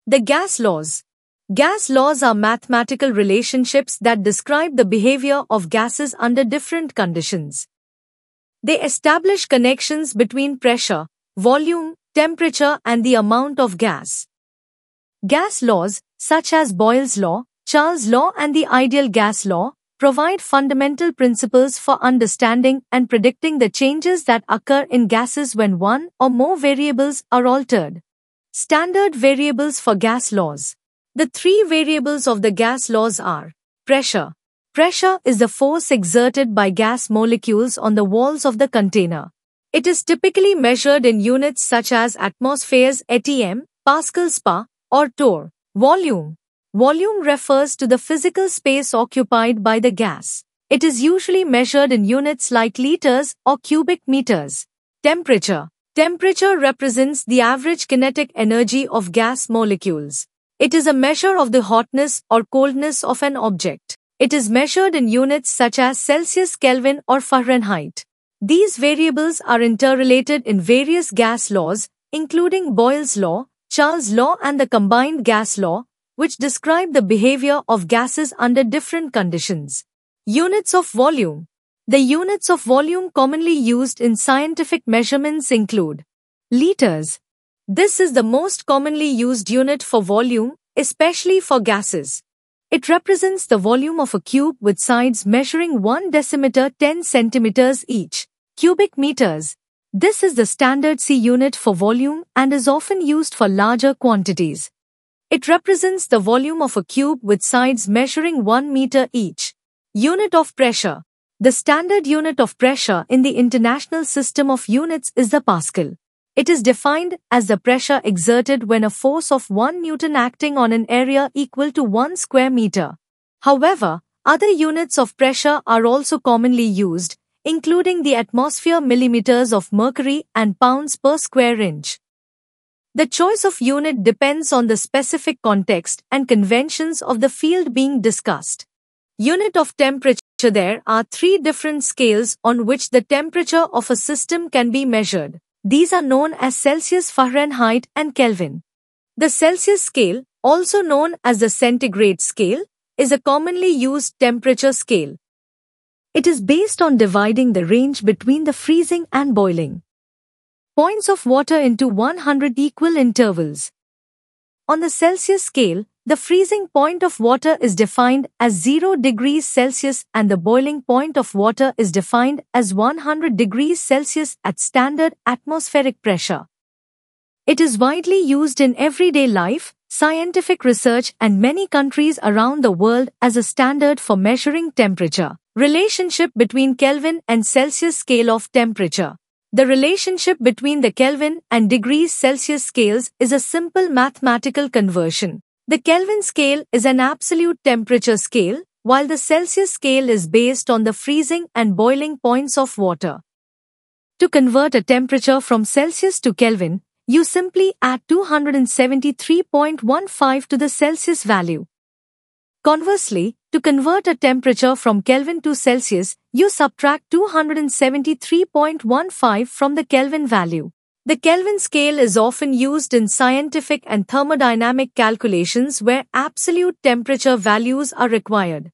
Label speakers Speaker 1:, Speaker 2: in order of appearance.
Speaker 1: The gas laws. Gas laws are mathematical relationships that describe the behavior of gases under different conditions. They establish connections between pressure, volume, temperature, and the amount of gas. Gas laws, such as Boyle's law, Charles' law, and the ideal gas law, provide fundamental principles for understanding and predicting the changes that occur in gases when one or more variables are altered. Standard variables for gas laws. The three variables of the gas laws are pressure. Pressure is the force exerted by gas molecules on the walls of the container. It is typically measured in units such as atmospheres (atm), pascals (pa), or torr. Volume. Volume refers to the physical space occupied by the gas. It is usually measured in units like liters or cubic meters. Temperature. Temperature represents the average kinetic energy of gas molecules. It is a measure of the hotness or coldness of an object. It is measured in units such as Celsius, Kelvin, or Fahrenheit. These variables are interrelated in various gas laws, including Boyle's law, Charles' law, and the combined gas law, which describe the behavior of gases under different conditions. Units of volume. The units of volume commonly used in scientific measurements include liters. This is the most commonly used unit for volume, especially for gases. It represents the volume of a cube with sides measuring 1 decimeter 10 centimeters each. Cubic meters. This is the standard C unit for volume and is often used for larger quantities. It represents the volume of a cube with sides measuring 1 meter each. Unit of pressure. The standard unit of pressure in the International System of Units is the Pascal. It is defined as the pressure exerted when a force of 1 Newton acting on an area equal to 1 square meter. However, other units of pressure are also commonly used, including the atmosphere, millimeters of mercury, and pounds per square inch. The choice of unit depends on the specific context and conventions of the field being discussed. Unit of temperature. There are three different scales on which the temperature of a system can be measured. These are known as Celsius, Fahrenheit, and Kelvin. The Celsius scale, also known as the centigrade scale, is a commonly used temperature scale. It is based on dividing the range between the freezing and boiling points of water into 100 equal intervals. On the Celsius scale, the freezing point of water is defined as 0 degrees Celsius and the boiling point of water is defined as 100 degrees Celsius at standard atmospheric pressure. It is widely used in everyday life, scientific research, and many countries around the world as a standard for measuring temperature. Relationship between Kelvin and Celsius scale of temperature. The relationship between the Kelvin and degrees Celsius scales is a simple mathematical conversion. The Kelvin scale is an absolute temperature scale, while the Celsius scale is based on the freezing and boiling points of water. To convert a temperature from Celsius to Kelvin, you simply add 273.15 to the Celsius value. Conversely, to convert a temperature from Kelvin to Celsius, you subtract 273.15 from the Kelvin value. The Kelvin scale is often used in scientific and thermodynamic calculations where absolute temperature values are required.